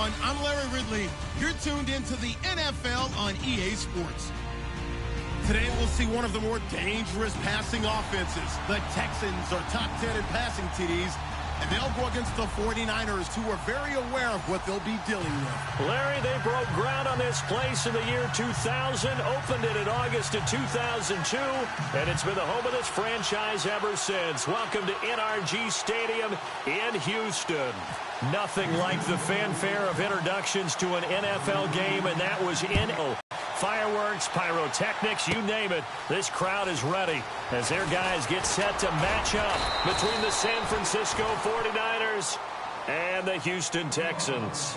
everyone. I'm Larry Ridley. You're tuned into the NFL on EA Sports. Today, we'll see one of the more dangerous passing offenses. The Texans are top 10 in passing TDs, and they'll go against the 49ers, who are very aware of what they'll be dealing with. Larry, they broke ground on this place in the year 2000, opened it in August of 2002, and it's been the home of this franchise ever since. Welcome to NRG Stadium in Houston. Nothing like the fanfare of introductions to an NFL game, and that was fireworks, pyrotechnics, you name it. This crowd is ready as their guys get set to match up between the San Francisco 49ers and the Houston Texans.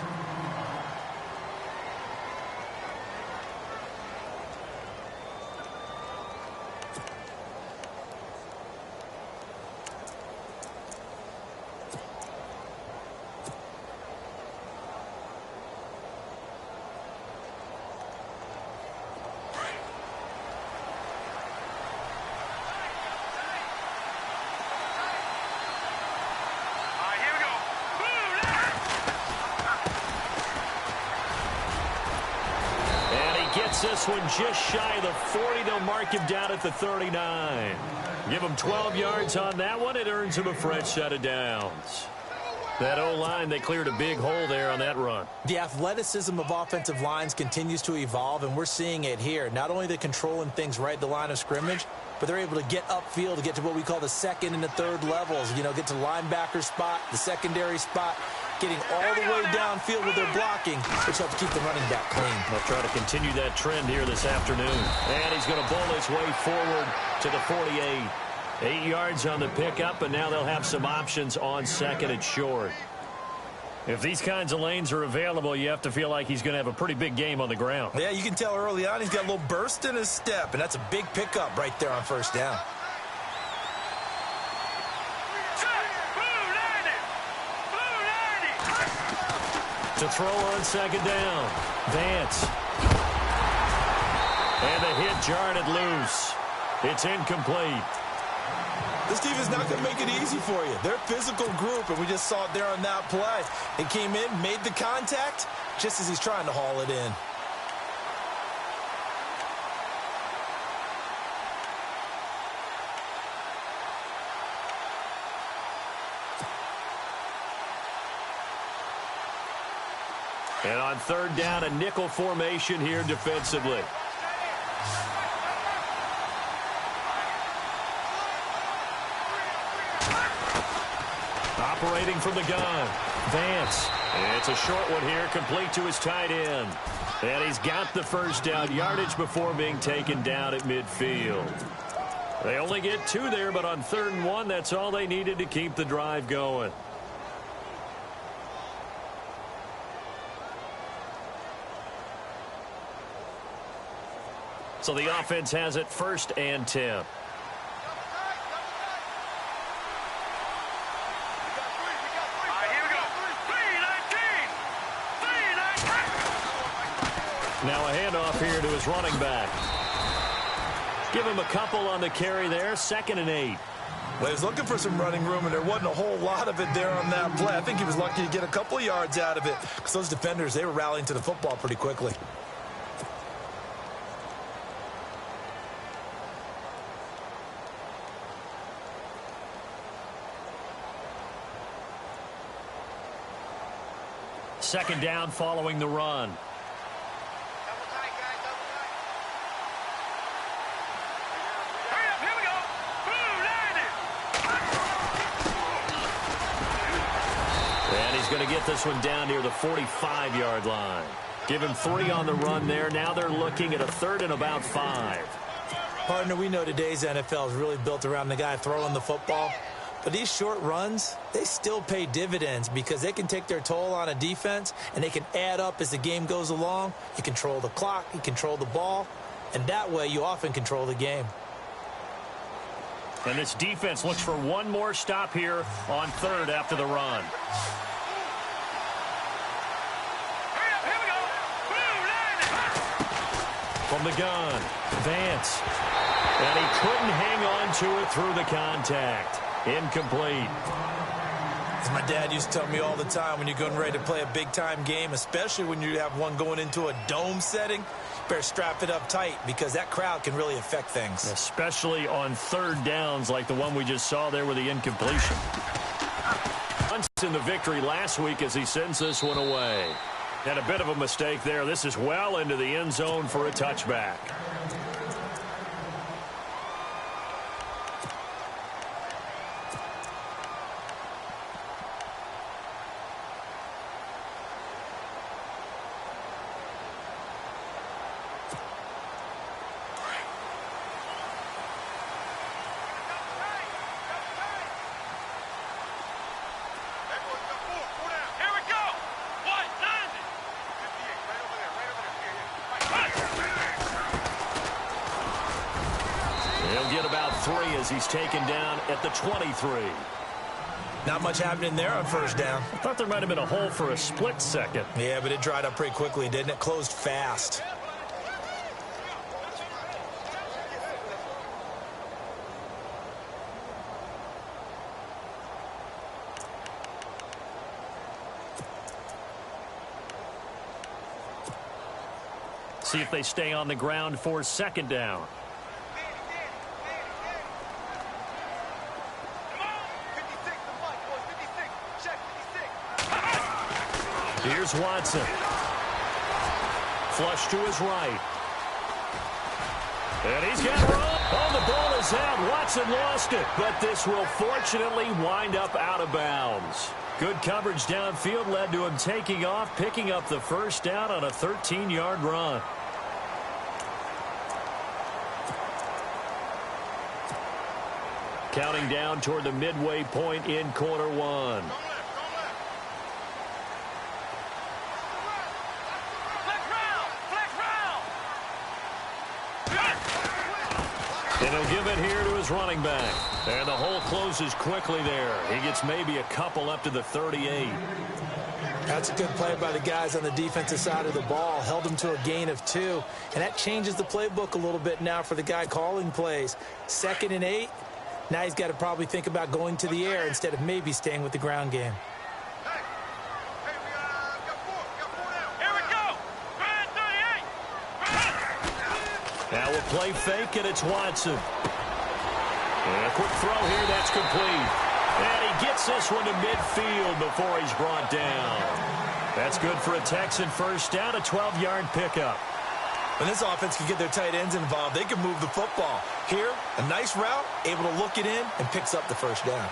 This one just shy of the 40. They'll mark him down at the 39. Give him 12 yards on that one. It earns him a fresh set of downs. That O-line, they cleared a big hole there on that run. The athleticism of offensive lines continues to evolve, and we're seeing it here. Not only they're controlling things right at the line of scrimmage, but they're able to get upfield to get to what we call the second and the third levels. You know, get to linebacker spot, the secondary spot, getting all the way downfield with their blocking, which helps keep the running back clean. They'll try to continue that trend here this afternoon. And he's going to bowl his way forward to the 48. 8 yards on the pickup, and now they'll have some options on second and short. If these kinds of lanes are available, you have to feel like he's going to have a pretty big game on the ground. Yeah, you can tell early on he's got a little burst in his step, and that's a big pickup right there on first down. To throw on second down. Vance. And the hit jarred it loose. It's incomplete. This defense is not going to make it easy for you. They're a physical group, and we just saw it there on that play. It came in, made the contact, just as he's trying to haul it in. And on third down, a nickel formation here defensively. Operating from the gun. Vance. It's a short one here, complete to his tight end. And he's got the first down yardage before being taken down at midfield. They only get 2 there, but on 3rd and 1, that's all they needed to keep the drive going. So the offense has it 1st and 10. Now a handoff here to his running back. Give him a couple on the carry there. 2nd and 8. Well, he was looking for some running room, and there wasn't a whole lot of it there on that play. I think he was lucky to get a couple of yards out of it because those defenders, they were rallying to the football pretty quickly. Second down following the run. And he's going to get this one down near the 45-yard line. Give him 3 on the run there. Now they're looking at a 3rd and about 5. Partner, we know today's NFL is really built around the guy throwing the football. But these short runs, they still pay dividends because they can take their toll on a defense, and they can add up as the game goes along. You control the clock, you control the ball, and that way you often control the game. And this defense looks for one more stop here on 3rd after the run. From the gun, Vance. And he couldn't hang on to it through the contact. Incomplete. As my dad used to tell me all the time, when you're getting ready to play a big-time game, especially when you have one going into a dome setting, you better strap it up tight because that crowd can really affect things. Especially on third downs like the one we just saw there with the incompletion. In the victory last week as he sends this one away. And a bit of a mistake there. This is well into the end zone for a touchback. He's taken down at the 23. Not much happening there on first down. I thought there might have been a hole for a split second. Yeah, but it dried up pretty quickly, didn't it? Closed fast. See if they stay on the ground for second down. Here's Watson. Flush to his right. And he's got room. Oh, the ball is out. Watson lost it. But this will fortunately wind up out of bounds. Good coverage downfield led to him taking off, picking up the first down on a 13-yard run. Counting down toward the midway point in quarter one. And he'll give it here to his running back. And the hole closes quickly there. He gets maybe a couple up to the 38. That's a good play by the guys on the defensive side of the ball. Held them to a gain of 2. And that changes the playbook a little bit now for the guy calling plays. 2nd and 8. Now he's got to probably think about going to the air instead of maybe staying with the ground game. Now a play fake, and it's Watson. And a quick throw here, that's complete. And he gets this one to midfield before he's brought down. That's good for a Texan first down, a 12-yard pickup. When this offense can get their tight ends involved, they can move the football. Here, a nice route, able to look it in, and picks up the first down.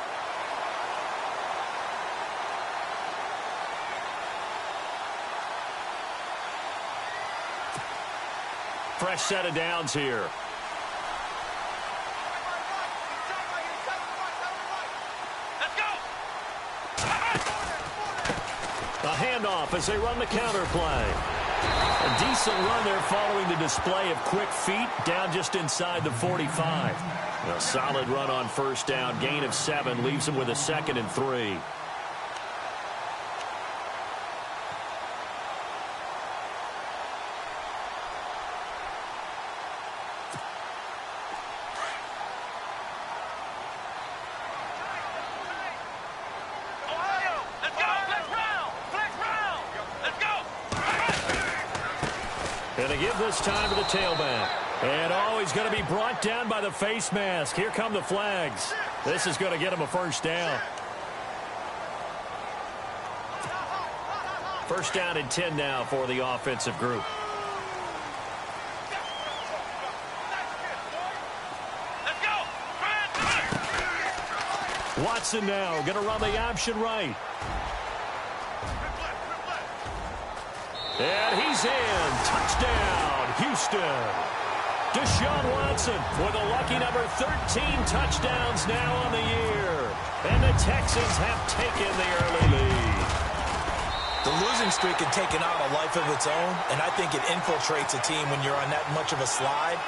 Fresh set of downs here. A handoff as they run the counter play. A decent run there following the display of quick feet down just inside the 45. A solid run on first down. Gain of 7 leaves him with a 2nd and 3. And they give this time to the tailback. And oh, he's going to be brought down by the face mask. Here come the flags. This is going to get him a first down. First down and 10 now for the offensive group. Watson now going to run the option right. And he's in. Touchdown, Houston. Deshaun Watson with a lucky number 13 touchdowns now on the year. And the Texans have taken the early lead. The losing streak had taken on a life of its own, and I think it infiltrates a team when you're on that much of a slide.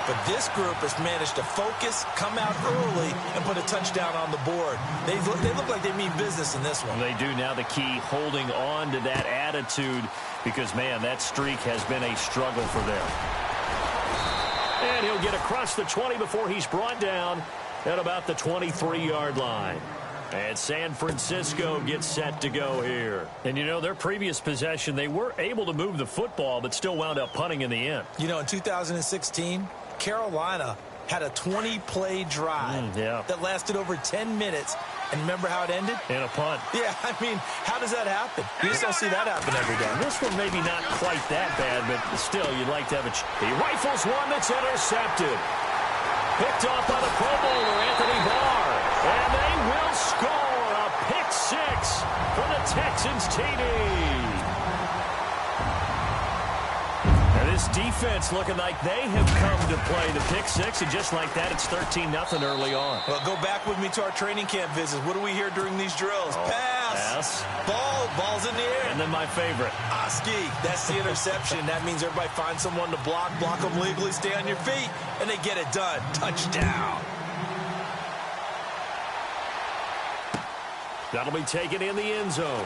But this group has managed to focus, come out early, and put a touchdown on the board. They look like they mean business in this one. They do. Now the key, holding on to that attitude, because, man, that streak has been a struggle for them. And he'll get across the 20 before he's brought down at about the 23-yard line. And San Francisco gets set to go here. And, you know, their previous possession, they were able to move the football, but still wound up punting in the end. You know, in 2016, Carolina had a 20-play drive that lasted over 10 minutes. And remember how it ended? In a punt. Yeah, I mean, how does that happen? You just don't see that happen every day. This one maybe not quite that bad, but still, you'd like to have he rifles one that's intercepted. Picked off by the Pro Bowler, Anthony Barr. And they will score a pick six for the Texans TD. This defense looking like they have come to play the pick six, and just like that, it's 13-0 early on. Well, go back with me to our training camp visits. What do we hear during these drills? Pass. Ball's in the air. And then my favorite. Oski. That's the interception. That means everybody finds someone to block them legally, stay on your feet, and they get it done. Touchdown. That'll be taken in the end zone.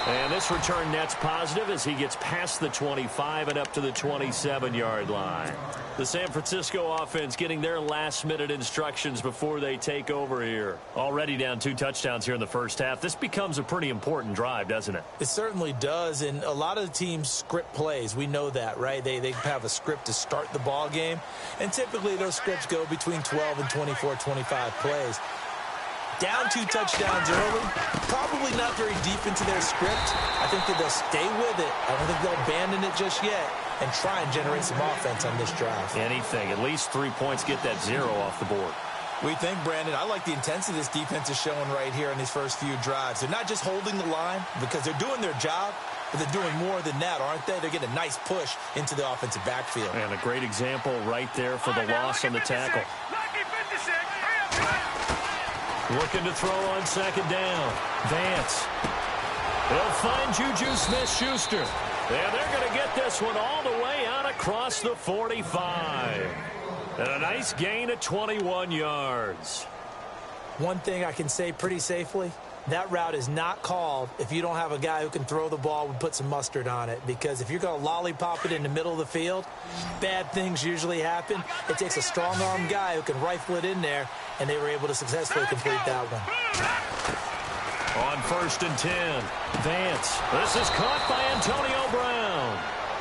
And this return net's positive as he gets past the 25 and up to the 27-yard line. The San Francisco offense getting their last-minute instructions before they take over here. Already down 2 touchdowns here in the first half. This becomes a pretty important drive, doesn't it? It certainly does, and a lot of the teams script plays. We know that, right? They have a script to start the ball game, and typically those scripts go between 12 and 24, 25 plays. Down 2 touchdowns early, probably not very deep into their script. I think that they'll stay with it. I don't think they'll abandon it just yet and try and generate some offense on this drive. Anything. At least 3 points, get that 0 off the board. We think, Brandon, I like the intensity this defense is showing right here in these first few drives. They're not just holding the line because they're doing their job, but they're doing more than that, aren't they? They're getting a nice push into the offensive backfield. And a great example right there for the loss on the tackle. Looking to throw on second down. Vance. They'll find Juju Smith-Schuster. And they're going to get this one all the way out across the 45. And a nice gain of 21 yards. One thing I can say pretty safely, that route is not called if you don't have a guy who can throw the ball and put some mustard on it. Because if you're going to lollipop it in the middle of the field, bad things usually happen. It takes a strong-arm guy who can rifle it in there, and they were able to successfully complete that one. On 1st and 10, Vance. This is caught by Antonio Brown.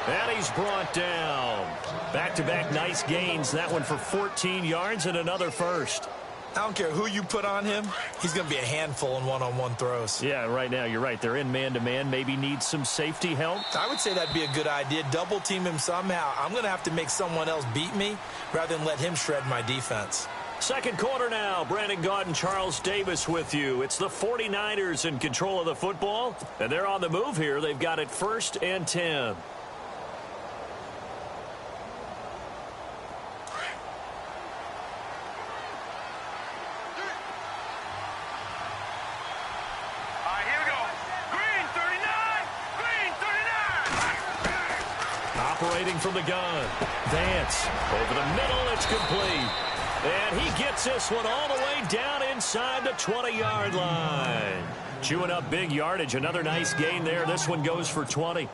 And he's brought down. Back-to-back nice gains. That one for 14 yards and another first. I don't care who you put on him. He's going to be a handful in one-on-one throws. Yeah, right now, you're right. They're in man-to-man. Maybe need some safety help. I would say that'd be a good idea. Double team him somehow. I'm going to have to make someone else beat me rather than let him shred my defense. Second quarter now. Brandon Gaudin and Charles Davis with you. It's the 49ers in control of the football, and they're on the move here. They've got it 1st and 10. Operating from the gun. Vance. Over the middle, it's complete. And he gets this one all the way down inside the 20-yard line. Chewing up big yardage. Another nice gain there. This one goes for 20.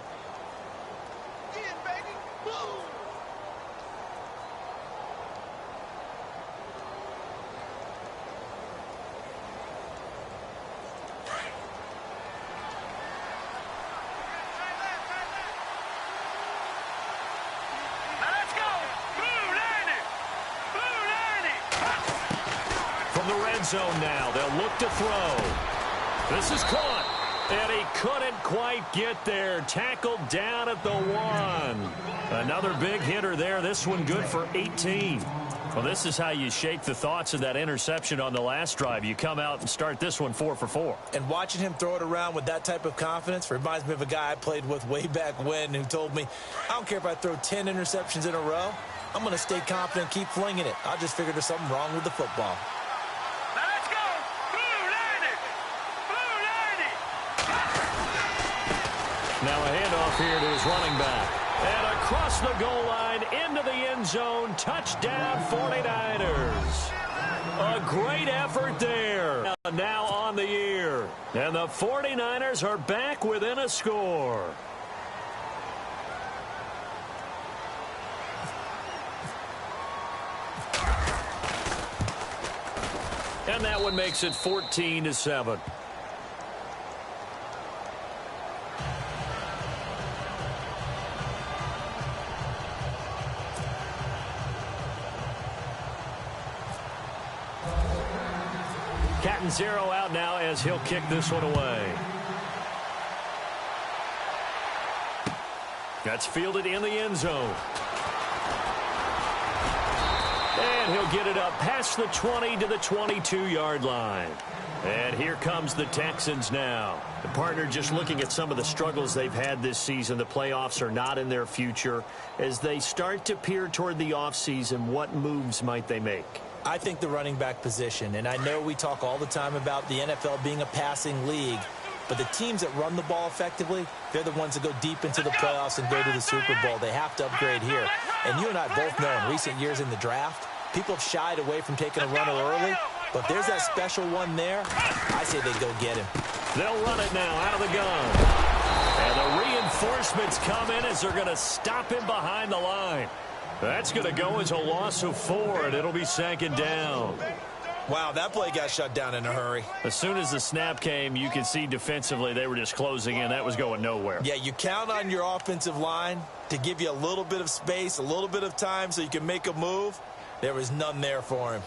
Zone now. They'll look to throw. This is caught. And he couldn't quite get there. Tackled down at the 1. Another big hitter there. This one good for 18. Well, this is how you shake the thoughts of that interception on the last drive. You come out and start this one 4 for 4. And watching him throw it around with that type of confidence reminds me of a guy I played with way back when who told me, I don't care if I throw 10 interceptions in a row. I'm going to stay confident and keep flinging it. I just figured there's something wrong with the football. Now a handoff here to his running back. And across the goal line into the end zone. Touchdown 49ers. A great effort there. Now on the year. And the 49ers are back within a score. And that one makes it 14-7. Cat and zero out now as he'll kick this one away. That's fielded in the end zone. And he'll get it up past the 20 to the 22-yard line. And here comes the Texans now. The partner, just looking at some of the struggles they've had this season, the playoffs are not in their future. As they start to peer toward the offseason, what moves might they make? I think the running back position, and I know we talk all the time about the NFL being a passing league, but the teams that run the ball effectively, they're the ones that go deep into the playoffs and go to the Super Bowl. They have to upgrade here. And you and I both know in recent years in the draft, people have shied away from taking a runner early, but there's that special one there. I say they go get him. They'll run it now out of the gun. And the reinforcements come in as they're going to stop him behind the line. That's going to go as a loss of 4, and it'll be second down. Wow, that play got shut down in a hurry. As soon as the snap came, you could see defensively they were just closing in. That was going nowhere. Yeah, you count on your offensive line to give you a little bit of space, a little bit of time so you can make a move. There was none there for him.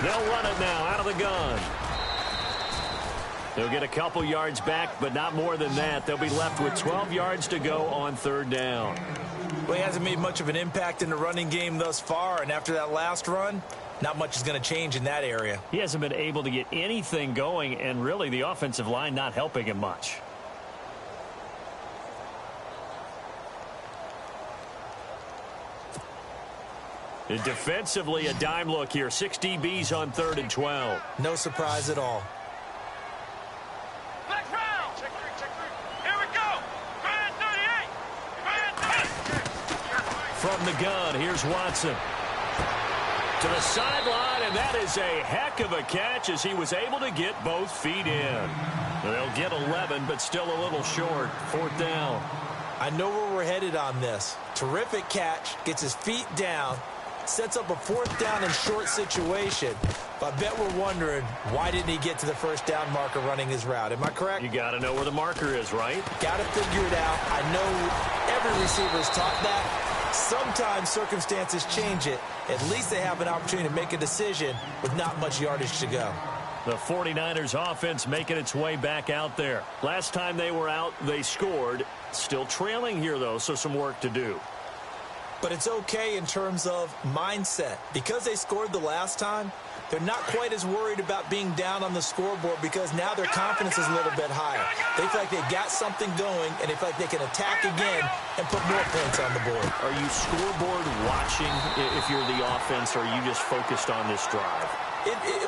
They'll run it now out of the gun. They'll get a couple yards back, but not more than that. They'll be left with 12 yards to go on third down. Well, he hasn't made much of an impact in the running game thus far, and after that last run, not much is going to change in that area. He hasn't been able to get anything going, and really the offensive line not helping him much. And defensively, a dime look here. 6 DBs on 3rd and 12. No surprise at all. Next round. Check three. Here we go. Grand 38. From the gun, here's Watson. To the sideline, and that is a heck of a catch as he was able to get both feet in. They'll get 11, but still a little short. 4th down. I know where we're headed on this. Terrific catch, gets his feet down, sets up a 4th down and short situation. But I bet we're wondering, why didn't he get to the first down marker running his route? Am I correct? You got to know where the marker is, right? Got to figure it out. I know every receiver is taught that. Sometimes circumstances change it. At least they have an opportunity to make a decision with not much yardage to go. The 49ers offense making its way back out there. Last time they were out, they scored. Still trailing here, though, so some work to do. But it's okay in terms of mindset. Because they scored the last time, they're not quite as worried about being down on the scoreboard because now their confidence is a little bit higher. They feel like they got something going, and they feel like they can attack again and put more points on the board. Are you scoreboard watching if you're the offense, or are you just focused on this drive?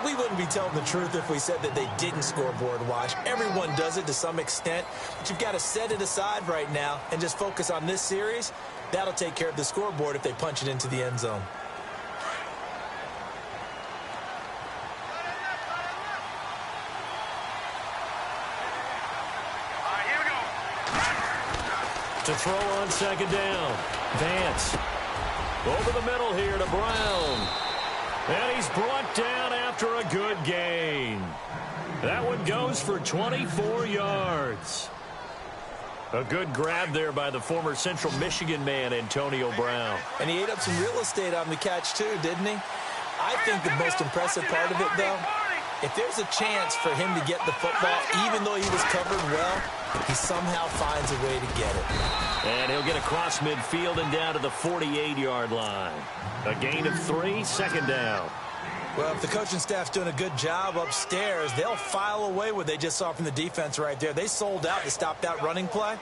We wouldn't be telling the truth if we said that they didn't scoreboard watch. Everyone does it to some extent, but you've got to set it aside right now and just focus on this series. That'll take care of the scoreboard if they punch it into the end zone. To throw on 2nd down. Vance. Over the middle here to Brown. And he's brought down after a good gain. That one goes for 24 yards. A good grab there by the former Central Michigan man, Antonio Brown. And he ate up some real estate on the catch, too, didn't he? I think the most impressive part of it, though, if there's a chance for him to get the football, even though he was covered well, he somehow finds a way to get it. And he'll get across midfield and down to the 48-yard line. A gain of 3, 2nd down. Well, if the coaching staff's doing a good job upstairs, they'll file away what they just saw from the defense right there. They sold out to stop that running play.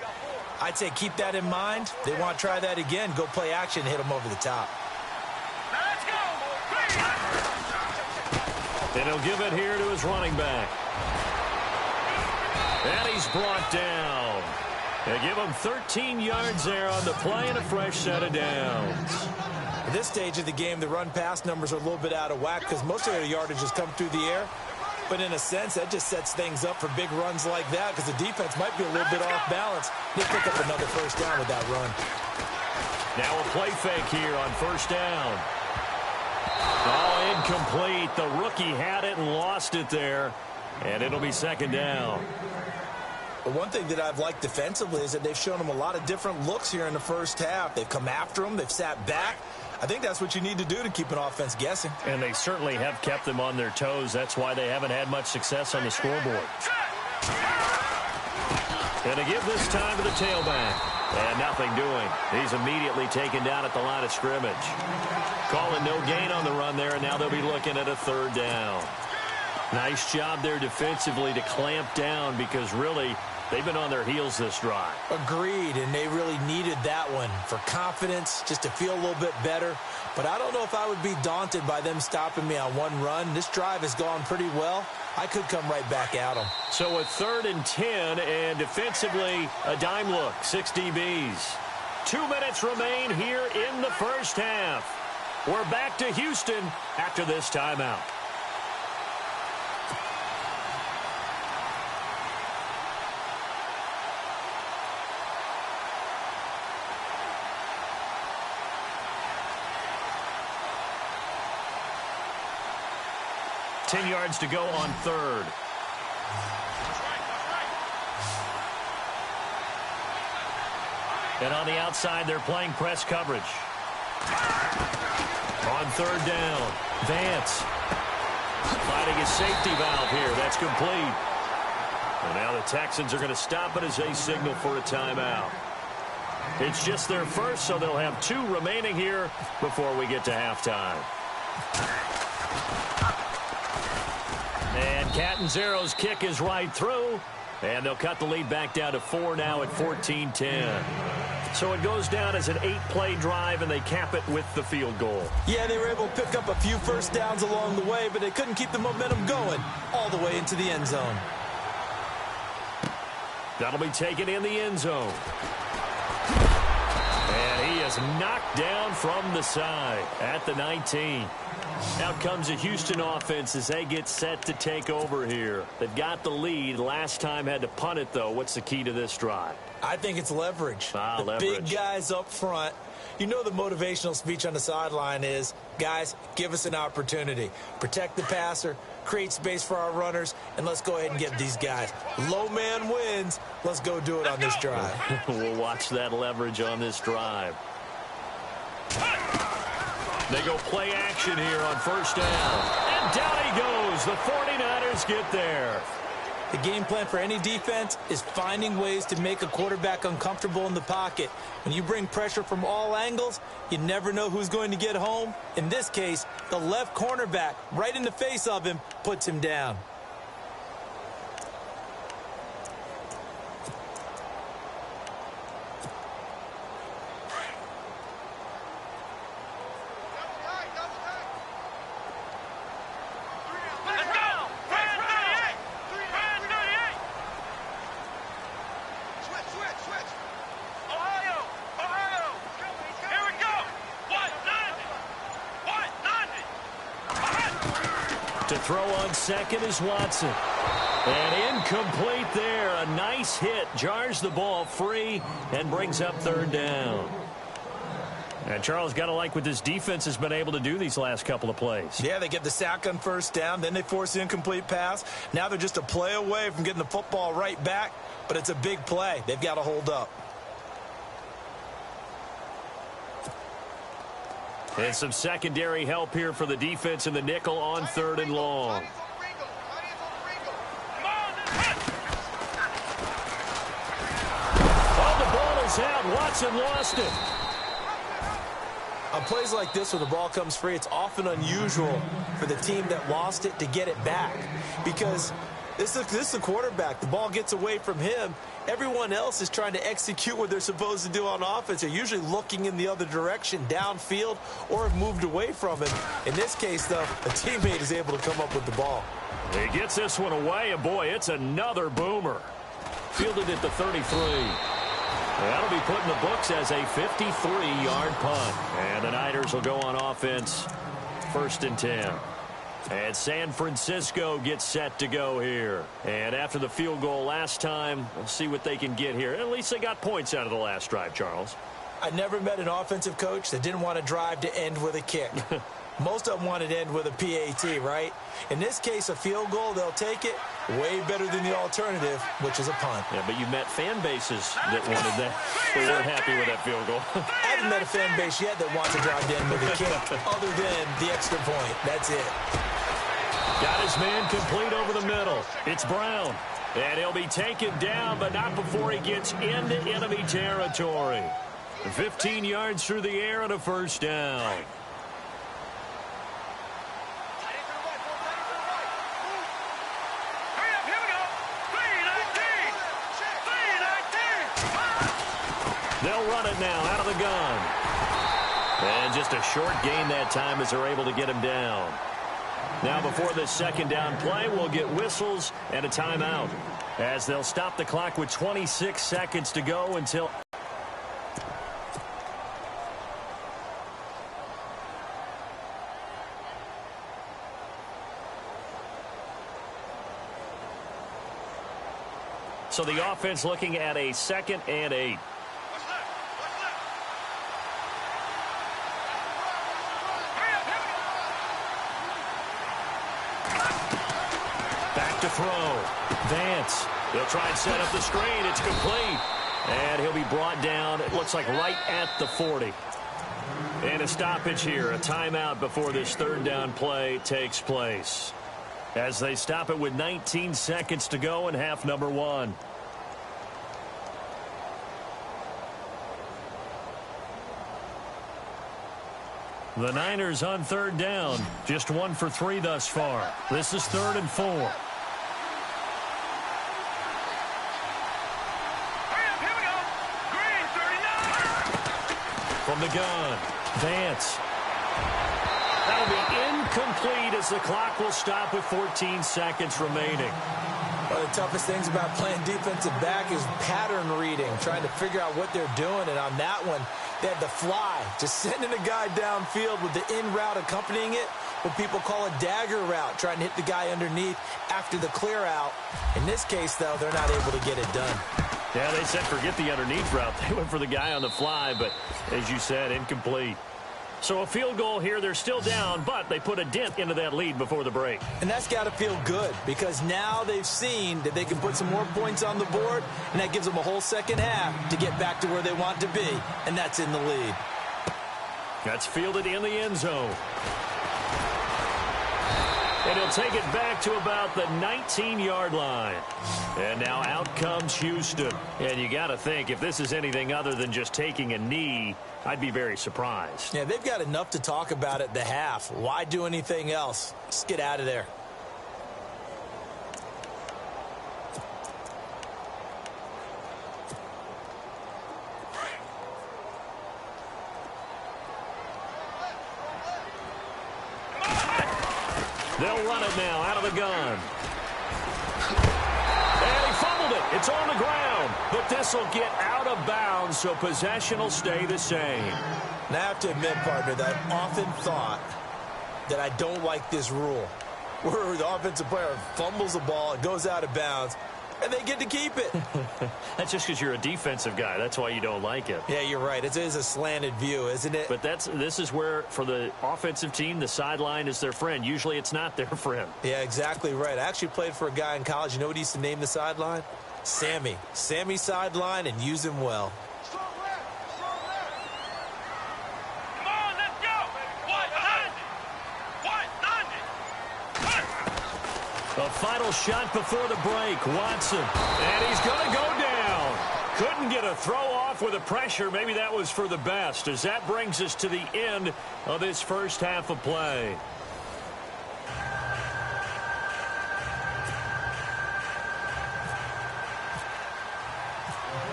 I'd say keep that in mind. They want to try that again, go play action, hit them over the top. Let's go. And he'll give it here to his running back. And he's brought down. They give them 13 yards there on the play and a fresh set of downs. At this stage of the game, the run-pass numbers are a little bit out of whack because most of their yardage has come through the air. But in a sense, that just sets things up for big runs like that because the defense might be a little bit off balance. They pick up another first down with that run. Now a play fake here on first down. Oh, incomplete. The rookie had it and lost it there. And it'll be second down. But one thing that I've liked defensively is that they've shown them a lot of different looks here in the first half. They've come after them. They've sat back. I think that's what you need to do to keep an offense guessing. And they certainly have kept them on their toes. That's why they haven't had much success on the scoreboard. And they give this time to the tailback. And nothing doing. He's immediately taken down at the line of scrimmage. Calling no gain on the run there, and now they'll be looking at a third down. Nice job there defensively to clamp down because really they've been on their heels this drive. Agreed, and they really needed that one for confidence, just to feel a little bit better. But I don't know if I would be daunted by them stopping me on one run. This drive has gone pretty well. I could come right back at them. So a 3rd and 10, and defensively a dime look, 6 DBs. 2 minutes remain here in the first half. We're back to Houston after this timeout. Ten yards to go on 3rd. And on the outside, they're playing press coverage. On 3rd down, Vance finding a safety valve here. That's complete. And now the Texans are going to stop it as they signal for a timeout. It's just their first, so they'll have 2 remaining here before we get to halftime. And Catanzaro's kick is right through. And they'll cut the lead back down to 4 now at 14-10. So it goes down as an 8-play drive, and they cap it with the field goal. Yeah, they were able to pick up a few first downs along the way, but they couldn't keep the momentum going all the way into the end zone. That'll be taken in the end zone. And he is knocked down from the side at the 19. Out comes the Houston offense as they get set to take over here. They've got the lead. Last time had to punt it, though. What's the key to this drive? I think it's leverage. Leverage. Big guys up front. You know the motivational speech on the sideline is, guys, give us an opportunity. Protect the passer, create space for our runners, and let's go ahead and get these guys. Low man wins. Let's go do it on this drive. We'll watch that leverage on this drive. They go play action here on first down. And down he goes. The 49ers get there. The game plan for any defense is finding ways to make a quarterback uncomfortable in the pocket. When you bring pressure from all angles, you never know who's going to get home. In this case, the left cornerback, right in the face of him, puts him down. To throw on second is Watson. And incomplete there. A nice hit. Jars the ball free and brings up 3rd down. And Charles, got to like what this defense has been able to do these last couple of plays. Yeah, they get the sack on first down. Then they force the incomplete pass. Now they're just a play away from getting the football right back. But it's a big play. They've got to hold up. And some secondary help here for the defense in the nickel on 3rd and long. Oh, the ball is out. Watson lost it. On plays like this where the ball comes free, it's often unusual for the team that lost it to get it back. Because this is a quarterback. The ball gets away from him. Everyone else is trying to execute what they're supposed to do on offense. They're usually looking in the other direction, downfield, or have moved away from him. In this case, though, a teammate is able to come up with the ball. He gets this one away, and boy, it's another boomer. Fielded at the 33. That'll be put in the books as a 53-yard punt. And the Niners will go on offense, 1st and 10. And San Francisco gets set to go here. And after the field goal last time, we'll see what they can get here. At least they got points out of the last drive, Charles. I never met an offensive coach that didn't want to drive to end with a kick. Most of them wanted to end with a PAT, right? In this case, a field goal, they'll take it. Way better than the alternative, which is a punt. Yeah, but you met fan bases that wanted that. They weren't happy with that field goal. I haven't met a fan base yet that wants to drive to end with a kick, other than the extra point. That's it. Got his man complete over the middle. It's Brown. And he'll be taken down, but not before he gets into enemy territory. 15 yards through the air and a 1st down. They'll run it now out of the gun. And just a short gain that time as they're able to get him down. Now before this 2nd down play, we'll get whistles and a timeout as they'll stop the clock with 26 seconds to go until... So the offense looking at a 2nd and 8. Back to throw. Vance. They'll try and set up the screen. It's complete. And he'll be brought down, it looks like right at the 40. And a stoppage here, a timeout before this 3rd down play takes place. As they stop it with 19 seconds to go in half number 1. The Niners on 3rd down. Just 1 for 3 thus far. This is 3rd and 4. Here we go. Green, 39. From the gun, Vance. That'll be incomplete as the clock will stop with 14 seconds remaining. One of the toughest things about playing defensive back is pattern reading, trying to figure out what they're doing. And on that one, they had the fly, just sending a guy downfield with the in route accompanying it, what people call a dagger route, trying to hit the guy underneath after the clear out. In this case, though, they're not able to get it done. Yeah, they said forget the underneath route. They went for the guy on the fly, but as you said, incomplete. So a field goal here, they're still down, but they put a dent into that lead before the break. And that's got to feel good because now they've seen that they can put some more points on the board, and that gives them a whole 2nd half to get back to where they want to be, and that's in the lead. That's fielded in the end zone. And he'll take it back to about the 19-yard line. And now out comes Houston. And you got to think, if this is anything other than just taking a knee, I'd be very surprised. Yeah, they've got enough to talk about at the half. Why do anything else? Just get out of there. They'll run it now out of the gun. And he fumbled it. It's on the ground. But this will get out of bounds, so possession will stay the same. And I have to admit, partner, that I've often thought that I don't like this rule, where the offensive player fumbles the ball, it goes out of bounds, and they get to keep it. That's just because you're a defensive guy. That's why you don't like it. Yeah, you're right. It is a slanted view, isn't it? But this is where, for the offensive team, the sideline is their friend. Usually it's not their friend. Yeah, exactly right. I actually played for a guy in college. You know what he used to name the sideline? Sammy. Sammy sideline, and use him well. Come on, let's go. White behind it. White behind it. A final shot before the break. Watson. And he's going to go down. Couldn't get a throw off with the pressure. Maybe that was for the best, as that brings us to the end of this first half of play.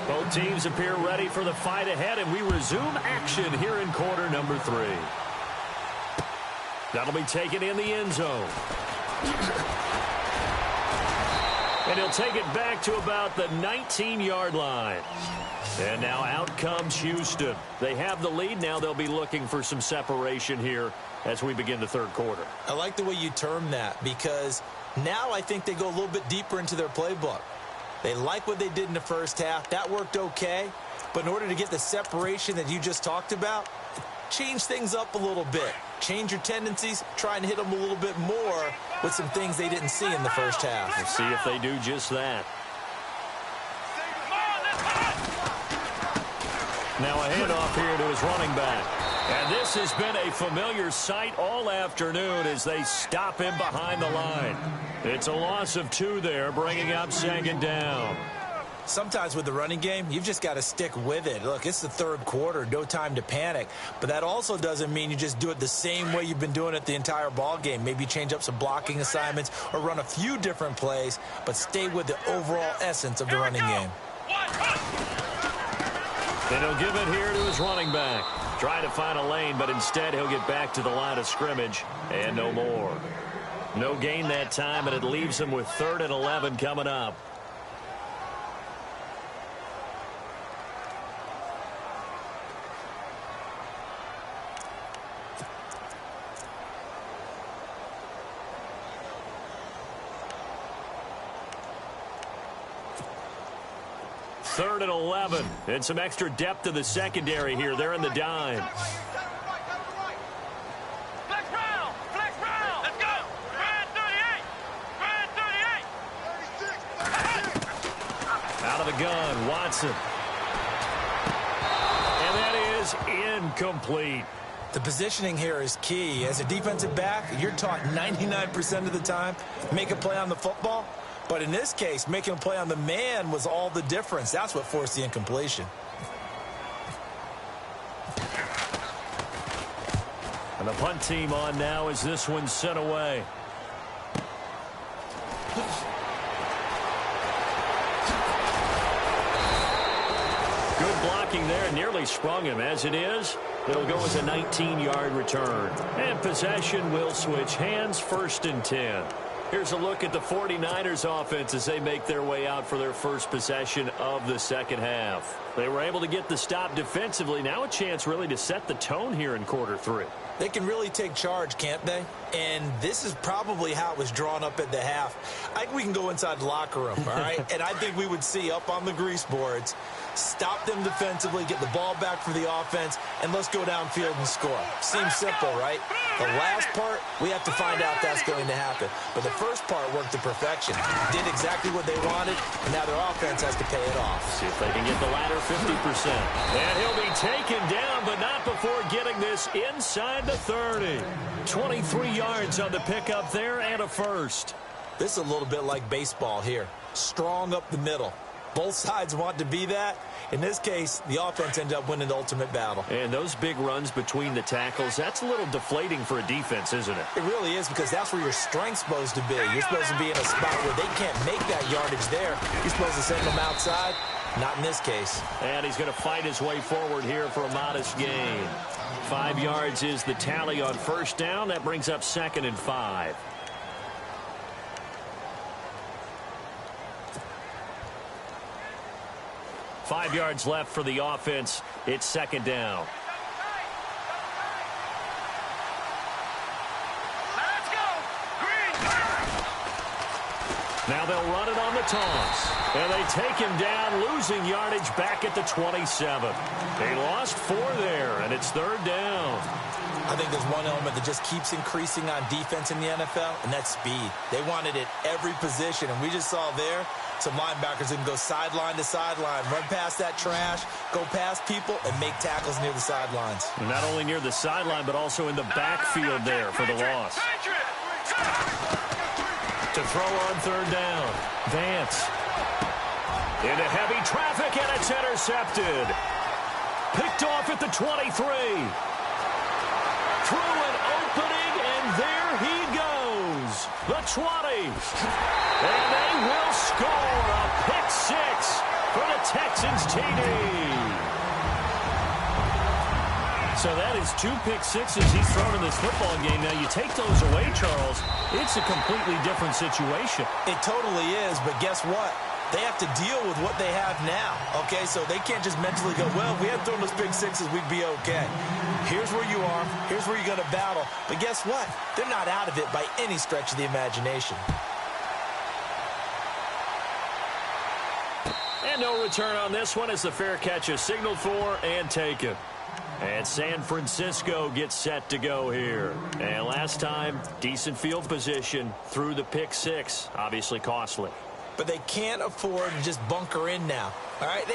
Both teams appear ready for the fight ahead, and we resume action here in quarter number 3. That'll be taken in the end zone. And he'll take it back to about the 19-yard line. And now out comes Houston. They have the lead. Now they'll be looking for some separation here as we begin the third quarter. I like the way you term that, because now I think they go a little bit deeper into their playbook. They like what they did in the first half. That worked okay. But in order to get the separation that you just talked about, change things up a little bit. Change your tendencies. Try and hit them a little bit more with some things they didn't see in the first half. We'll see if they do just that. Now a handoff here to his running back. And this has been a familiar sight all afternoon as they stop him behind the line. It's a loss of 2 there, bringing up 2nd down. Sometimes with the running game, you've just got to stick with it. Look, it's the third quarter, no time to panic. But that also doesn't mean you just do it the same way you've been doing it the entire ball game. Maybe change up some blocking assignments or run a few different plays, but stay with the overall essence of the running game. And he'll give it here to his running back. Try to find a lane, but instead he'll get back to the line of scrimmage and no more. No gain that time, and it leaves him with 3rd and 11 coming up. Third and 11, and some extra depth to the secondary here. They're in the dime. Flex round! Flex round! Let's go! Grand 38! Grand 38! Out of the gun, Watson. And that is incomplete. The positioning here is key. As a defensive back, you're taught 99% of the time, make a play on the football. But in this case, making a play on the man was all the difference. That's what forced the incompletion. And the punt team on now as this one's sent away. Good blocking there, nearly sprung him. As it is, it'll go as a 19-yard return. And possession will switch hands, 1st and 10. Here's a look at the 49ers offense as they make their way out for their first possession of the second half. They were able to get the stop defensively. Now a chance really to set the tone here in quarter 3. They can really take charge, can't they? And this is probably how it was drawn up at the half. I think we can go inside the locker room, all right? And I think we would see up on the grease boards, stop them defensively, get the ball back for the offense, and let's go downfield and score. Seems simple, right? The last part, we have to find out that's going to happen. But the first part worked to perfection. Did exactly what they wanted, and now their offense has to pay it off. See if they can get the latter 50%. And he'll be taken down, but not before getting this inside the 30. 23 yards on the pickup there and a first. This is a little bit like baseball here. Strong up the middle. Both sides want to be that. In this case, the offense ended up winning the ultimate battle. And those big runs between the tackles, that's a little deflating for a defense, isn't it? It really is, because that's where your strength's supposed to be. You're supposed to be in a spot where they can't make that yardage there. You're supposed to send them outside. Not in this case. And he's going to fight his way forward here for a modest gain. 5 yards is the tally on 1st down. That brings up 2nd and 5. Five yards left for the offense. It's 2nd down. Let's go! Green! Now they'll run it on the toss. And they take him down, losing yardage back at the 27. They lost 4 there, and it's 3rd down. I think there's one element that just keeps increasing on defense in the NFL, and that's speed. They want it at every position, and we just saw there some linebackers who can go sideline to sideline, run past that trash, go past people, and make tackles near the sidelines. And not only near the sideline, but also in the backfield there for the loss. To throw on 3rd down. Vance. Into heavy traffic, and it's intercepted. Picked off at the 23. Through an opening, and there he goes. The 20. And they will score a pick 6 for the Texans TD. So that is 2 pick sixes he's thrown in this football game. Now, you take those away, Charles, it's a completely different situation. It totally is, but guess what? They have to deal with what they have now, okay? So they can't just mentally go, well, if we had thrown those big sixes, we'd be okay. Here's where you are. Here's where you're going to battle. But guess what? They're not out of it by any stretch of the imagination. And no return on this one as the fair catch is signaled for and taken. And San Francisco gets set to go here. And last time, decent field position through the pick six. Obviously costly. But they can't afford to just bunker in now. All right,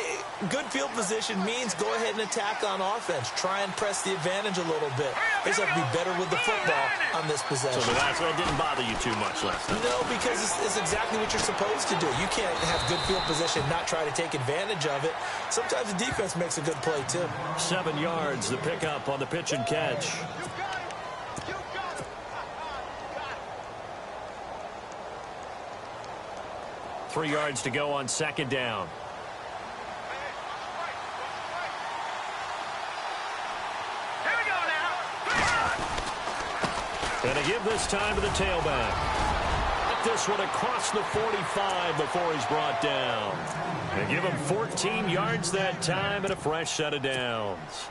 good field position means go ahead and attack on offense. Try and press the advantage a little bit. They just have to be better with the football on this possession. So the last one didn't bother you too much last time? No, because it's exactly what you're supposed to do. You can't have good field position and not try to take advantage of it. Sometimes the defense makes a good play, too. 7 yards, the pickup on the pitch and catch. 3 yards to go on second down. Here we go now. And to give this time to the tailback. This one across the 45 before he's brought down. And give him 14 yards that time and a fresh set of downs.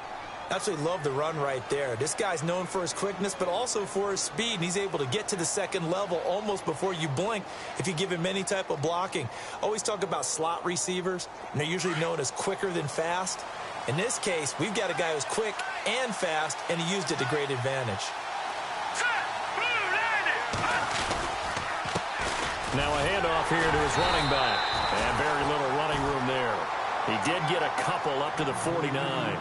Absolutely love the run right there. This guy's known for his quickness, but also for his speed. And he's able to get to the second level almost before you blink if you give him any type of blocking. Always talk about slot receivers, and they're usually known as quicker than fast. In this case, we've got a guy who's quick and fast, and he used it to great advantage. Now a handoff here to his running back. And very little running room there. He did get a couple up to the 49.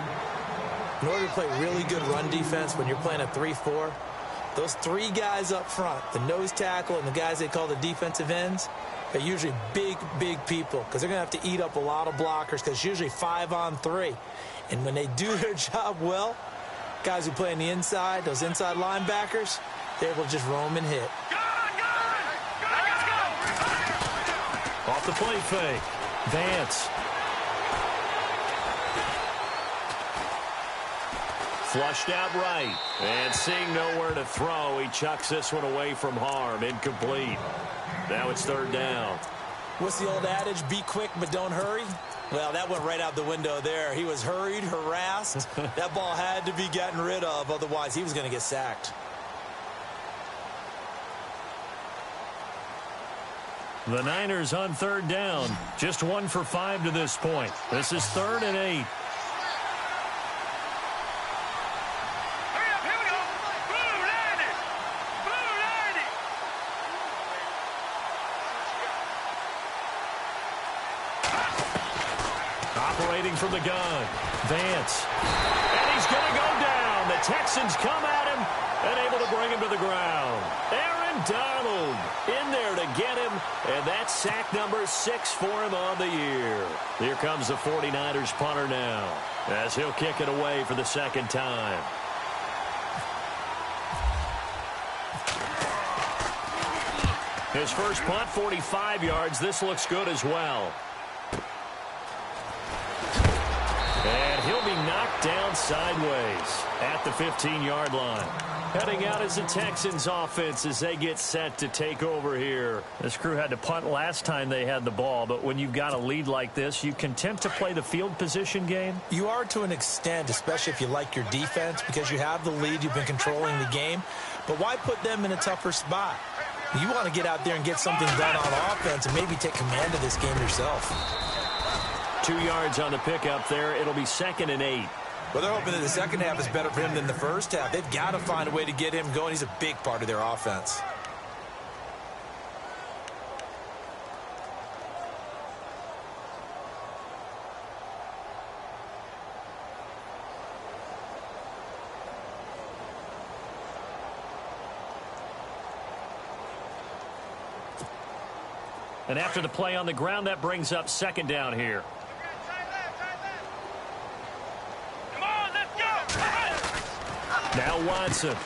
In order to play really good run defense when you're playing a 3-4, those 3 guys up front, the nose tackle and the guys they call the defensive ends, they're usually big, big people because they're going to have to eat up a lot of blockers because it's usually 5-on-3. And when they do their job well, guys who play on the inside, those inside linebackers, they're able to just roam and hit. Off the play fake. Vance. Flushed out right. And seeing nowhere to throw, he chucks this one away from harm. Incomplete. Now it's third down. What's the old adage? Be quick, but don't hurry. Well, that went right out the window there. He was hurried, harassed. That ball had to be gotten rid of. Otherwise, he was going to get sacked. The Niners on third down. Just 1 for 5 to this point. This is 3rd and 8. Operating from the gun. Vance. And he's going to go down. The Texans come at him and able to bring him to the ground. Aaron Donald in there to get him. And that's sack number 6 for him on the year. Here comes the 49ers punter now as he'll kick it away for the second time. His first punt, 45 yards. This looks good as well. And he'll be knocked down sideways at the 15-yard line. Heading out as the Texans offense as they get set to take over here. This crew had to punt last time they had the ball, but when you've got a lead like this, you content to play the field position game? You are to an extent, especially if you like your defense, because you have the lead, you've been controlling the game. But why put them in a tougher spot? You want to get out there and get something done on offense and maybe take command of this game yourself. 2 yards on the pickup there. It'll be 2nd and 8. Well, they're hoping that the second half is better for him than the first half. They've got to find a way to get him going. He's a big part of their offense. And after the play on the ground, that brings up 2nd down here. Now Watson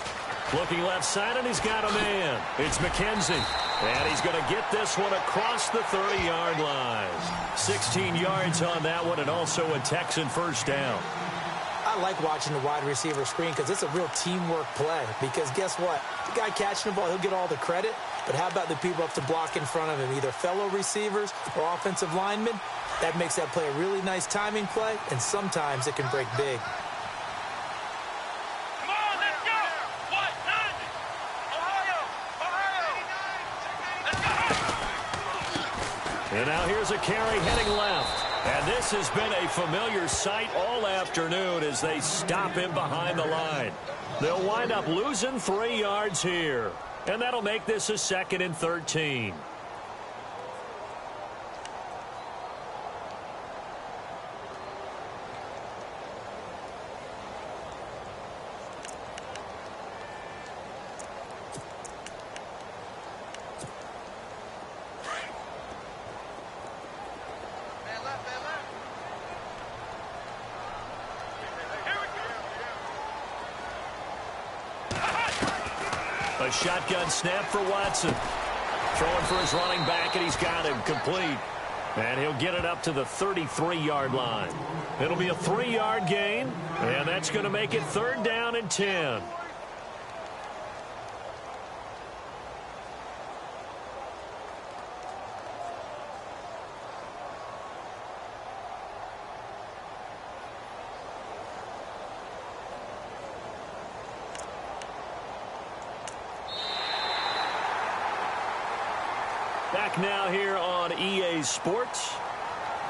looking left side, and he's got a man. It's McKenzie. And he's going to get this one across the 30-yard line. 16 yards on that one, and also a Texan first down. I like watching the wide receiver screen because it's a real teamwork play. Because guess what? The guy catching the ball, he'll get all the credit. But how about the people up to block in front of him, either fellow receivers or offensive linemen? That makes that play a really nice timing play, and sometimes it can break big. Come on, let's go! What? 90! Ohio! Let's go! And now here's a carry heading left. And this has been a familiar sight all afternoon as they stop him behind the line. They'll wind up losing 3 yards here. And that'll make this a 2nd and 13. A shotgun snap for Watson. Throwing for his running back, and he's got him complete. And he'll get it up to the 33-yard line. It'll be a 3-yard gain, and that's going to make it 3rd down and 10. Back now here on EA Sports.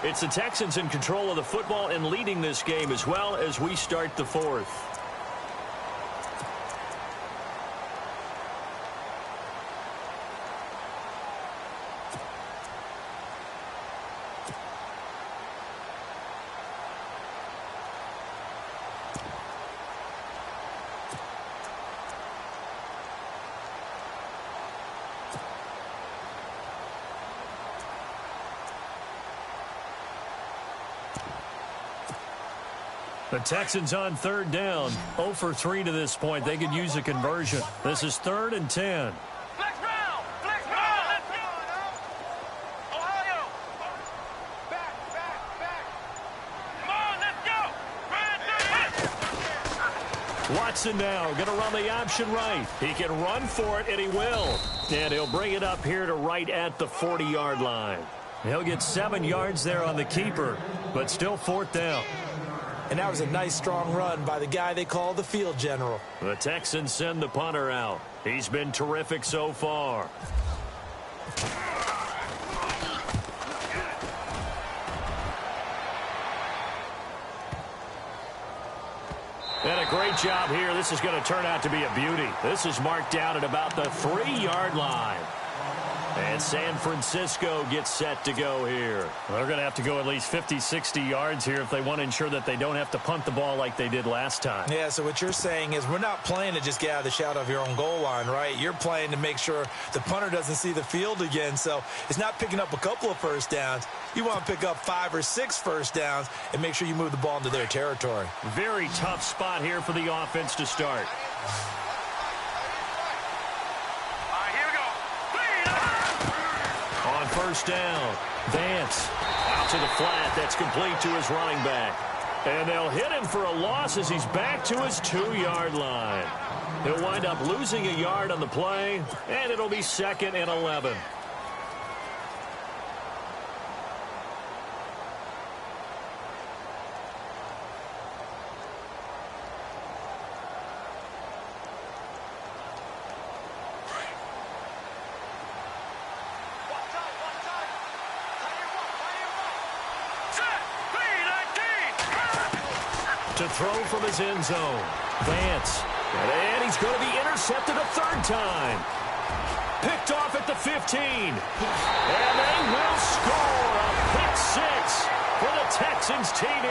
It's the Texans in control of the football and leading this game as well as we start the 4th. The Texans on 3rd down, 0 for 3 to this point. They could use a conversion. This is 3rd and 10. Flex round! Flex round! Let's go! Ohio! Back! Come on, let's go! Watson now going to run the option right. He can run for it, and he will. And he'll bring it up here to right at the 40-yard line. He'll get 7 yards there on the keeper, but still 4th down. And that was a nice, strong run by the guy they call the field general. The Texans send the punter out. He's been terrific so far. And a great job here. This is going to turn out to be a beauty. This is marked down at about the 3-yard line. And San Francisco gets set to go here. Well, they're going to have to go at least 50, 60 yards here if they want to ensure that they don't have to punt the ball like they did last time. Yeah, so what you're saying is we're not playing to just get out of the shadow of your own goal line, right? You're playing to make sure the punter doesn't see the field again. So it's not picking up a couple of first downs. You want to pick up 5 or 6 first downs and make sure you move the ball into their territory. Very tough spot here for the offense to start. On 1st down, Vance out to the flat. That's complete to his running back. And they'll hit him for a loss as he's back to his 2-yard line. He'll wind up losing a yard on the play, and it'll be 2nd and 11. To throw from his end zone. Vance. And he's going to be intercepted a 3rd time. Picked off at the 15. And they will score a pick 6 for the Texans TD.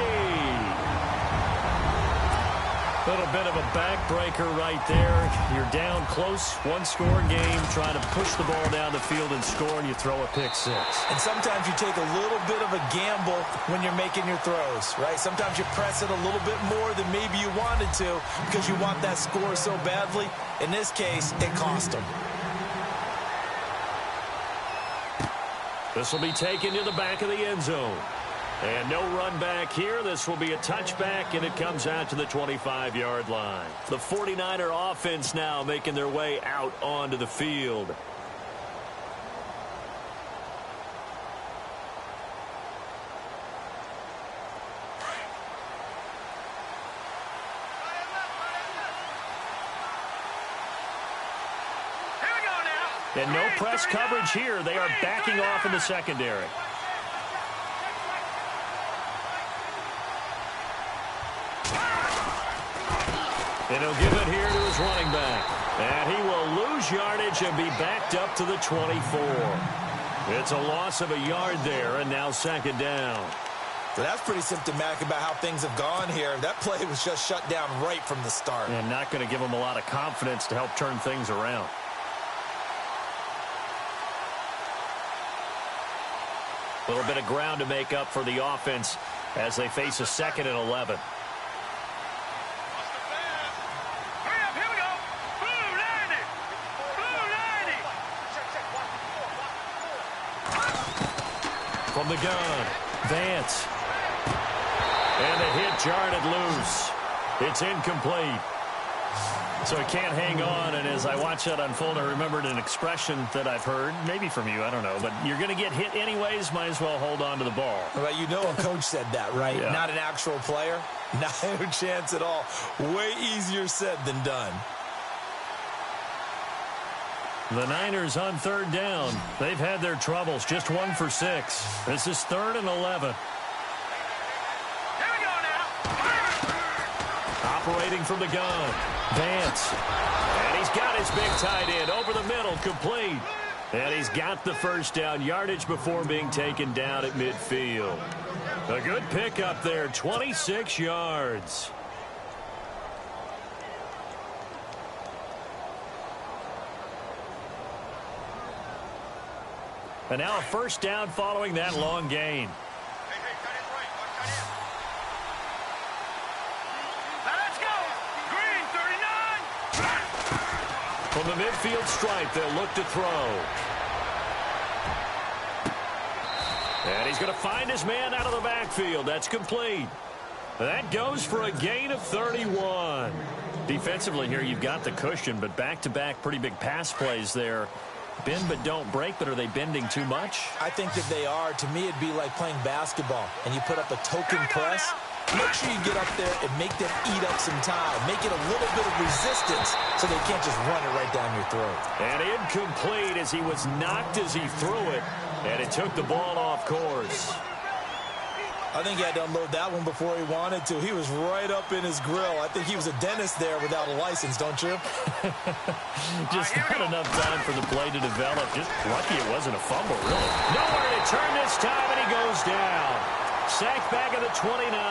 Little bit of a backbreaker right there. You're down close, 1-score game, trying to push the ball down the field and score, and you throw a pick 6. And sometimes you take a little bit of a gamble when you're making your throws, right? Sometimes you press it a little bit more than maybe you wanted to because you want that score so badly. In this case, it cost them. This will be taken to the back of the end zone. And no run back here. This will be a touchback, and it comes out to the 25-yard line. The 49er offense now making their way out onto the field. And no press coverage here. They are backing off in the secondary. And he'll give it here to his running back. And he will lose yardage and be backed up to the 24. It's a loss of a yard there, and now second down. So that's pretty symptomatic about how things have gone here. That play was just shut down right from the start. And not going to give them a lot of confidence to help turn things around. A little bit of ground to make up for the offense as they face a 2nd and 11. From the gun, Vance. And the hit jarred it loose. It's incomplete. So he can't hang on, and as I watch that unfold, I remembered an expression that I've heard, maybe from you, I don't know, but you're going to get hit anyways, might as well hold on to the ball. Well, you know a coach said that, right? Yeah. Not an actual player. No chance at all. Way easier said than done. The Niners on 3rd down. They've had their troubles, just 1 for 6. This is 3rd and 11. Operating from the gun, Vance. And he's got his big tight end over the middle, complete. And he's got the first down yardage before being taken down at midfield. A good pickup there, 26 yards. And now a first down following that long gain. From the midfield stripe, they'll look to throw. And he's going to find his man out of the backfield. That's complete. That goes for a gain of 31. Defensively here, you've got the cushion, but back-to-back pretty big pass plays there. Bend but don't break, but are they bending too much? I think that they are. To me, it'd be like playing basketball, and you put up a token press. Make sure you get up there and make them eat up some time. Make it a little bit of resistance so they can't just run it right down your throat. And incomplete as he was knocked as he threw it, and it took the ball off course. I think he had to unload that one before he wanted to. He was right up in his grill. I think he was a dentist there without a license, don't you? Just not enough time for the play to develop. Just lucky it wasn't a fumble, really. Nowhere to turn this time, and he goes down. Sacked back at the 29.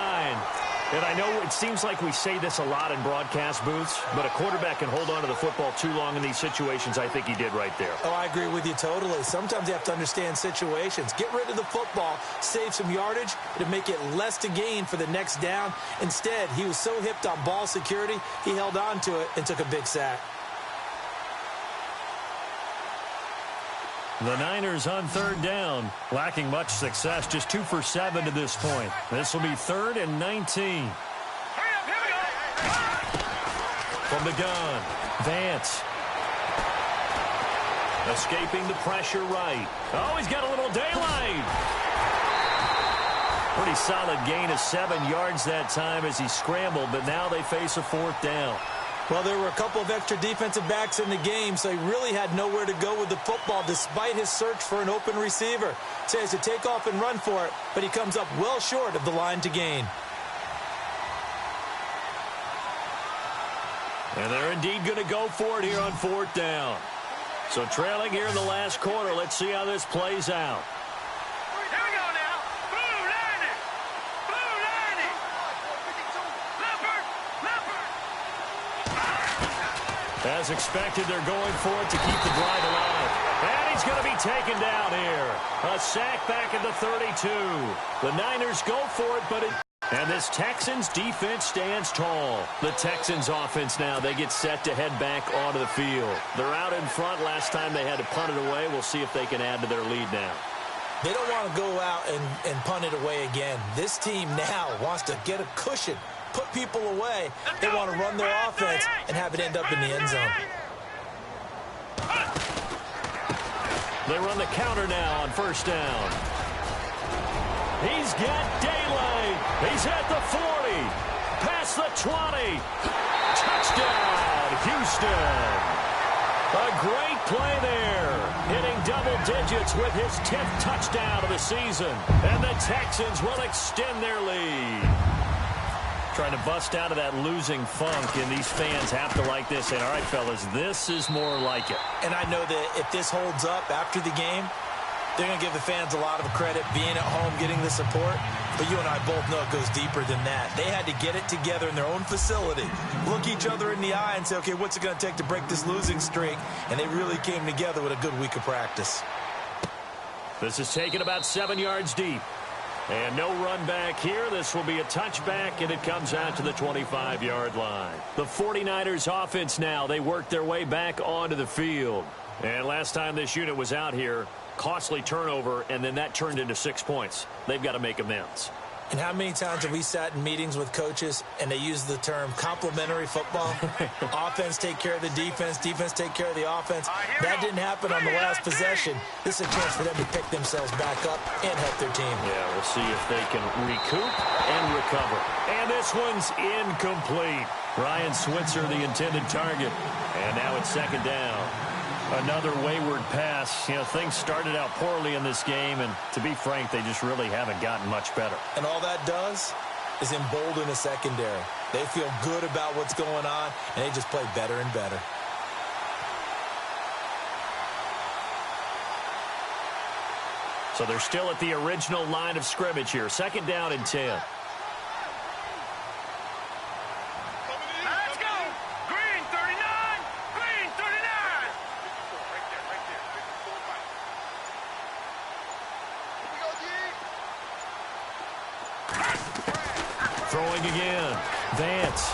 And I know it seems like we say this a lot in broadcast booths, but a quarterback can hold on to the football too long in these situations. I think he did right there. Oh, I agree with you totally. Sometimes you have to understand situations. Get rid of the football, save some yardage to make it less to gain for the next down. Instead, he was so hipped on ball security, he held on to it and took a big sack. The Niners on 3rd down, lacking much success, just 2 for 7 to this point. This will be 3rd and 19. From the gun, Vance. Escaping the pressure right. Oh, he's got a little daylight. Pretty solid gain of 7 yards that time as he scrambled, but now they face a 4th down. Well, there were a couple of extra defensive backs in the game, so he really had nowhere to go with the football despite his search for an open receiver. So he has to take off and run for it, but he comes up well short of the line to gain. And they're indeed going to go for it here on 4th down. So trailing here in the last quarter, let's see how this plays out. As expected, they're going for it to keep the drive alive. And he's going to be taken down here. A sack back at the 32. The Niners go for it, but it... And this Texans defense stands tall. The Texans offense now, they get set to head back onto the field. They're out in front. Last time they had to punt it away. We'll see if they can add to their lead now. They don't want to go out and punt it away again. This team now wants to get a cushion, put people away. They want to run their offense and have it end up in the end zone. They run the counter now on first down. He's got daylight. He's at the 40. Past the 20. Touchdown, Houston. A great play there. Hitting double digits with his 10th touchdown of the season. And the Texans will extend their lead. Trying to bust out of that losing funk, and these fans have to like this. And all right, fellas, this is more like it. And I know that if this holds up after the game, they're going to give the fans a lot of credit being at home, getting the support. But you and I both know it goes deeper than that. They had to get it together in their own facility, look each other in the eye and say, okay, what's it going to take to break this losing streak? And they really came together with a good week of practice. This is taken about 7 yards deep. And no run back here. This will be a touchback, and it comes out to the 25-yard line. The 49ers offense now, they work their way back onto the field. And last time this unit was out here, costly turnover, and then that turned into 6 points. They've got to make amends. And how many times have we sat in meetings with coaches and they use the term complementary football? Offense take care of the defense, defense take care of the offense. That didn't happen on the last possession. This is a chance for them to pick themselves back up and help their team. Yeah, we'll see if they can recoup and recover. And this one's incomplete. Ryan Switzer, the intended target. And now it's second down. Another wayward pass. You know, things started out poorly in this game, and to be frank, they just really haven't gotten much better. And all that does is embolden a secondary. They feel good about what's going on, and they just play better and better. So they're still at the original line of scrimmage here. Second down and 10. Throwing again. Vance.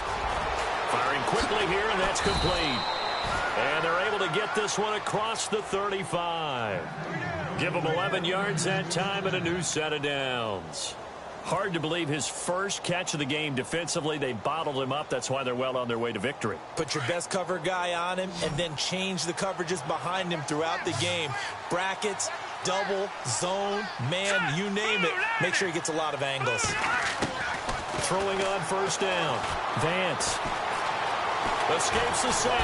Firing quickly here, and that's complete. And they're able to get this one across the 35. Give them 11 yards that time and a new set of downs. Hard to believe his first catch of the game defensively. They bottled him up. That's why they're well on their way to victory. Put your best cover guy on him and then change the coverages behind him throughout the game. Brackets, double, zone, man, you name it. Make sure he gets a lot of angles. Throwing on first down. Vance escapes the sack.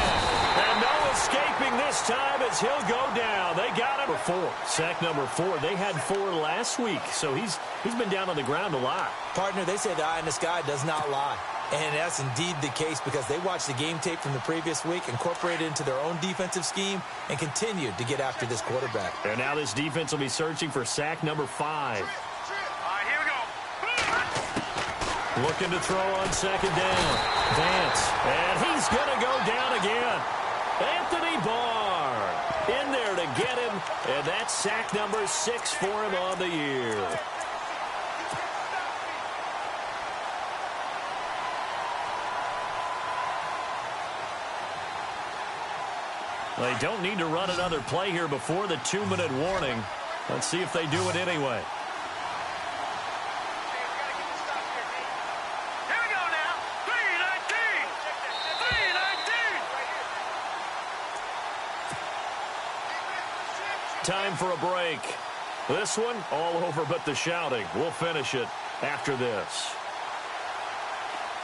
And no escaping this time as he'll go down. They got him for 4. Sack number 4. They had 4 last week, so he's been down on the ground a lot. Partner, they say the eye in the sky does not lie. And that's indeed the case because they watched the game tape from the previous week, incorporated it into their own defensive scheme, and continued to get after this quarterback. And now this defense will be searching for sack number 5. Looking to throw on second down. Vance. And he's going to go down again. Anthony Barr in there to get him. And that's sack number 6 for him on the year. They don't need to run another play here before the 2-minute warning. Let's see if they do it anyway. Time for a break. This one all over but the shouting. We'll finish it after this.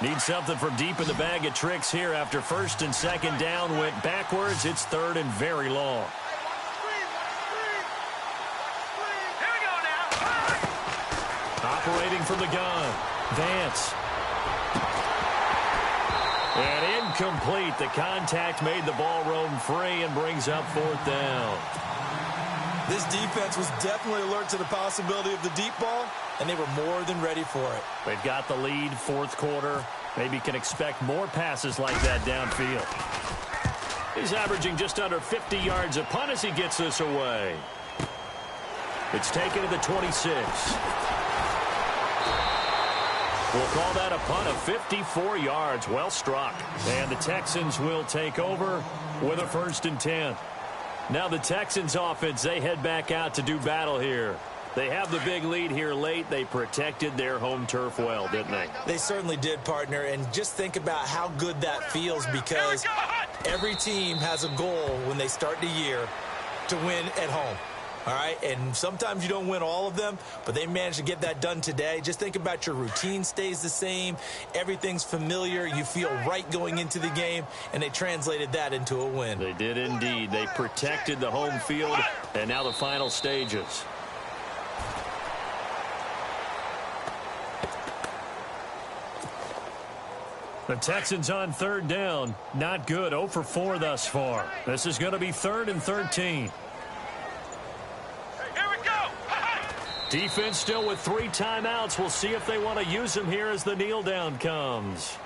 Need something from deep in the bag of tricks here after first and second down went backwards. It's third and very long. Operating from the gun. Vance. And incomplete. The contact made the ball roam free and brings up fourth down. This defense was definitely alert to the possibility of the deep ball, and they were more than ready for it. They've got the lead, fourth quarter. Maybe can expect more passes like that downfield. He's averaging just under 50 yards a punt as he gets this away. It's taken to the 26. We'll call that a punt of 54 yards. Well struck. And the Texans will take over with a 1st and 10. Now the Texans offense, they head back out to do battle here. They have the big lead here late. They protected their home turf well, didn't they? They certainly did, partner. And just think about how good that feels, because every team has a goal when they start the year to win at home. All right, and sometimes you don't win all of them, but they managed to get that done today. Just think about your routine stays the same. Everything's familiar. You feel right going into the game, and they translated that into a win. They did indeed. They protected the home field, and now the final stages. The Texans on third down. Not good. 0 for 4 thus far. This is going to be 3rd and 13. Defense still with 3 timeouts. We'll see if they want to use them here as the kneel down comes.